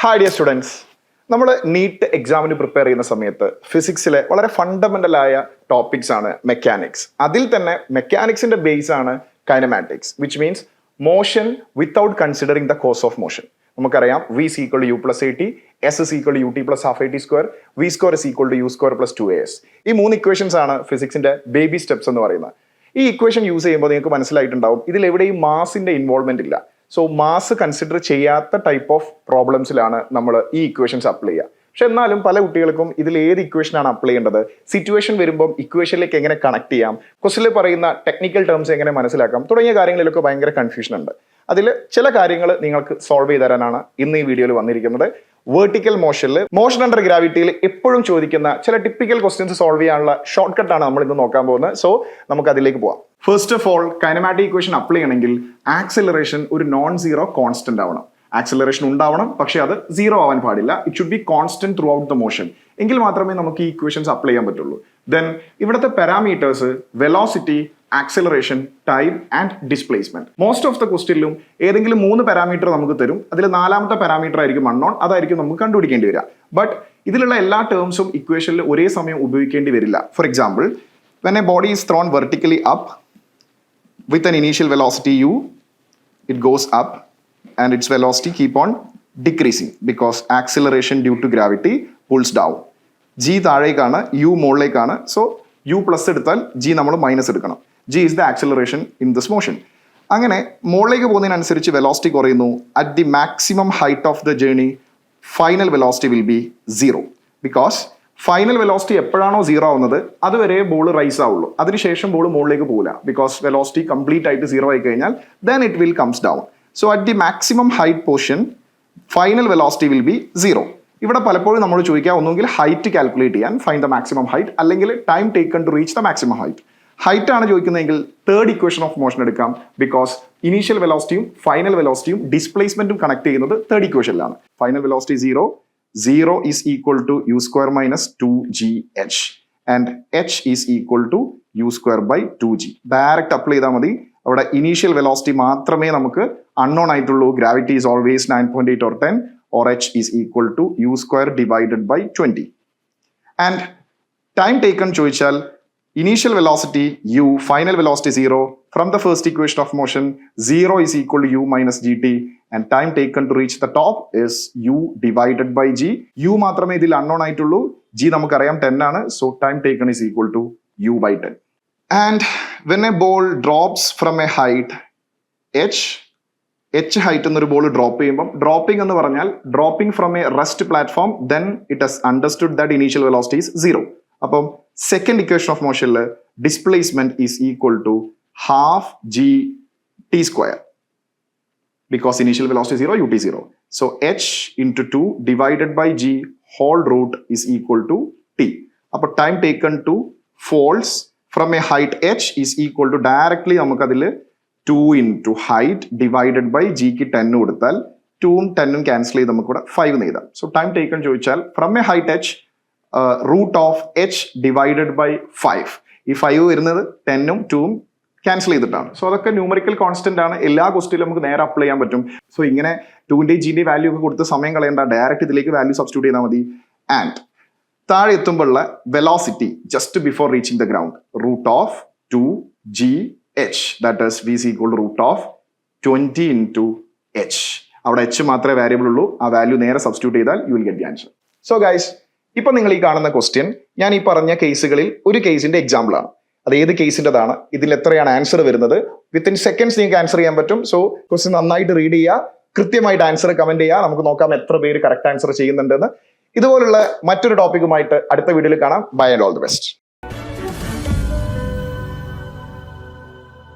Hi dear students, നമ്മൾ NEET എക്സാമിന് prepare ചെയ്യുന്ന സമയത്ത് ഫിസിക്സിലെ വളരെ ഫണ്ടമെന്റൽ ആയ ടോപ്പിക്സ് ആണ് മെക്കാനിക്സ്. അതിൽ തന്നെ മെക്കാനിക്സിന്റെ ബേസ് ആണ് kinematics, which means motion without considering the cause of motion. നമുക്കറിയാം V is equal to U plus AT, S is equal to UT plus half AT square, V square is equal to U square plus 2AS. ഈ മൂന്ന് equations ആണ് ഫിസിക്സിന്റെ baby steps എന്ന് പറയുന്നത്. ഈ equation use ചെയ്യുമ്പോൾ നിങ്ങൾക്ക് മനസ്സിലായിട്ടുണ്ടാവും ഇതിൽ എവിടെയും മാസിന്റെ ഇൻവോൾവ്മെന്റ് ഇല്ല. സോ മാസ് കൺസിഡർ ചെയ്യാത്ത ടൈപ്പ് ഓഫ് പ്രോബ്ലംസിലാണ് നമ്മൾ ഈ ഇക്വേഷൻസ് അപ്ലൈ ചെയ്യുക. പക്ഷെ എന്നാലും പല കുട്ടികൾക്കും ഇതിൽ ഏത് ഇക്വേഷനാണ് അപ്ലൈ ചെയ്യേണ്ടത്, സിറ്റുവേഷൻ വരുമ്പോൾ ഇക്വേഷനിലേക്ക് എങ്ങനെ കണക്ട് ചെയ്യാം, ക്വസ്റ്റിൽ പറയുന്ന ടെക്നിക്കൽ ടേംസ് എങ്ങനെ മനസ്സിലാക്കാം തുടങ്ങിയ കാര്യങ്ങളിലൊക്കെ ഭയങ്കര കൺഫ്യൂഷൻ ഉണ്ട്. അതിൽ ചില കാര്യങ്ങൾ നിങ്ങൾക്ക് സോൾവ് ചെയ്ത് തരാനാണ് ഇന്ന് ഈ വീഡിയോയിൽ വന്നിരിക്കുന്നത്. വേർട്ടിക്കൽ മോഷനിൽ മോഷൻ അണ്ടർ ഗ്രാവിറ്റിയിൽ എപ്പോഴും ചോദിക്കുന്ന ചില ടിപ്പിക്കൽ ക്വസ്റ്റ്യൻസ് സോൾവ് ചെയ്യാനുള്ള ഷോർട്ട് കട്ടാണ് നമ്മൾ ഇന്ന് നോക്കാൻ പോകുന്നത്. സോ നമുക്ക് അതിലേക്ക് പോവാം. First of all, kinematic equation apply ചെയ്യണമെങ്കിൽ ആക്സിലറേഷൻ ഒരു നോൺ സീറോ കോൺസ്റ്റന്റ് ആവണം. ആക്സിലറേഷൻ ഉണ്ടാവണം, പക്ഷെ അത് സീറോ ആവാൻ പാടില്ല. It should be constant through out the motion. എങ്കിൽ മാത്രമേ നമുക്ക് ഈ ഇക്വേഷൻസ് അപ്ലൈ ചെയ്യാൻ പറ്റുള്ളൂ. ദെൻ ഇവിടുത്തെ parameters velocity, acceleration, time and displacement. Most of the ക്വസ്റ്റ്യനിലും ഏതെങ്കിലും 3 പാരാമീറ്റർ നമുക്ക് തരും. അതിൽ 4ാമത്തെ പാരാമീറ്റർ ആയിരിക്കും അൺനോൺ, അതായിരിക്കും നമുക്ക് കണ്ടുപിടിക്കേണ്ടി വരിക. ബട്ട് ഇതിലുള്ള എല്ലാ ടേംസും ഇക്വേഷനിൽ ഒരേ സമയം ഉപയോഗിക്കേണ്ടി വരില്ല. For example, when a body is thrown vertically up with an initial velocity u, it goes up and its velocity keep on decreasing because acceleration due to gravity pulls down. g താഴേക്കാണ്, u മുകളിലേക്കാണ്. So u plus എടുത്താൽ g നമ്മൾ minus എടുക്കണം. g is the acceleration in this motion. അങ്ങനെ മുകളിലേക്ക് പോകുന്നതിനനുസരിച്ച് velocity കുറയുന്നു. At the maximum height of the journey final velocity will be 0 because final velocity എപ്പോഴാണോ 0 ആവുന്നത് അതുവരെ ബോൾ റൈസ് ആവുള്ളൂ. അതിനുശേഷം ബോൾ മുകളിലേക്ക് പോകില്ല. ബിക്കോസ് വെലോസിറ്റി കംപ്ലീറ്റ് ആയിട്ട് 0 ആയി കഴിഞ്ഞാൽ then it will comes down. So at the maximum height portion final velocity will be 0. ഇവിടെ പലപ്പോഴും നമ്മൾ ചോദിക്കുക ഒന്നുകിൽ ഹൈറ്റ് കാൽക്കുലേറ്റ് ചെയ്യാൻ, ഫൈൻഡ് ദ മാക്സിമം ഹൈറ്റ്, അല്ലെങ്കിൽ time taken to reach the maximum height. Height ആണ് ചോദിക്കുന്നതെങ്കിൽ തേർഡ് ഇക്വേഷൻ ഓഫ് മോഷൻ എടുക്കാം. ബിക്കോസ് ഇനീഷ്യൽ വെലോസിറ്റിയും ഫൈനൽ വെലോസിറ്റിയും ഡിസ്പ്ലേസ്മെന്റും കണക്ട് ചെയ്യുന്നത് തേർഡ് ഇക്വേഷനിലാണ്. Final velocity 0 is equal to u square minus 2gh and h is equal to u square by 2g. Direct apply ചെയ്താൽ മതി. അവിടെ ഇനീഷ്യൽ വെലോസിറ്റി മാത്രമേ നമുക്ക് അൺനോൺ ആയിട്ടുള്ളൂ. Gravity is always 9.8 or 10 or h is equal to u square divided by 20. And time taken ചോദിച്ചാൽ initial velocity u, final velocity 0. From the first equation of motion, 0 is equal to u minus gt and time taken to reach the top is u divided by g. u മാത്രമേ ഇതിൽ unknown ആയിട്ടുള്ളൂ. g നമുക്കറിയാം 10 ആണ്. So time taken is equal to u by 10. And when a ball drops from a height h height എന്നൊരു ball drop ചെയ്യുമ്പോൾ, dropping എന്ന് പറഞ്ഞാൽ dropping from a rest platform, then it has understood that initial velocity is 0. അപ്പം second equation of മോഷനിൽ displacement is equal to half g t square because initial velocity 0, ut 0. So h into 2 divided by g whole root is equal to t. അപ്പോൾ time taken to falls from a height h is equal to directly നമുക്ക് അതിൽ 2 into height divided by g ക്ക് 10 കൊടുത്താൽ 2ഉം 10ഉം cancel ചെയ്ത് നമുക്ക് ഇവിടെ 5 എഴുതാം. So time taken ചോദിച്ചാൽ from a height h root of h divided by 5. ഈ 5 വരുന്നത് 10ഉം 2ഉം ക്യാൻസൽ ചെയ്തിട്ടാണ്. സോ അതൊക്കെ ന്യൂമറിക്കൽ കോൺസ്റ്റന്റ് ആണ്. എല്ലാ ക്വസ്റ്റിലും നമുക്ക് നേരെ അപ്ലൈ ചെയ്യാൻ പറ്റും. സോ ഇങ്ങനെ 2ന്റെയും ജിന്റെ വാല്യൂ ഒക്കെ കൊടുത്ത് സമയം കളയണ്ട, ഡയറക്റ്റ് ഇതിലേക്ക് വാല്യൂ സബ്സ്റ്റിറ്റ്യൂട്ട് ചെയ്താൽ മതി. ആൻഡ് താഴെ എത്തുമ്പോഴുള്ള velocity just before reaching the ground root of 2gh, that is v is equal to root of 20 into h. അവിടെ h മാത്രമേ വേരിയബിൾ ഉള്ളൂ. ആ വാല്യൂ നേരെ സബ്സ്റ്റിറ്റ്യൂട്ട് ചെയ്താൽ you will get the answer. So guys, ഇപ്പൊ നിങ്ങൾ ഈ കാണുന്ന ക്വസ്റ്റ്യൻ ഞാൻ ഈ പറഞ്ഞ കേസുകളിൽ ഒരു കേസിന്റെ എക്സാമ്പിൾ ആണ്. അത് ഏത് കേസിൻ്റെതാണ്, ഇതിൽ എത്രയാണ് ആൻസർ വരുന്നത്, വിത്തിൻ സെക്കൻഡ്സ് നിങ്ങൾക്ക് ആൻസർ ചെയ്യാൻ പറ്റും. സോ ക്വസ്റ്റ്യൻ നന്നായിട്ട് റീഡ് ചെയ്യുക, കൃത്യമായിട്ട് ആൻസർ കമന്റ് ചെയ്യുക. നമുക്ക് നോക്കാം എത്ര പേര് കറക്റ്റ് ആൻസർ ചെയ്യുന്നുണ്ടെന്ന്. ഇതുപോലുള്ള മറ്റൊരു ടോപ്പിക്കുമായിട്ട് അടുത്ത വീഡിയോയിൽ കാണാം. Bye and all the best.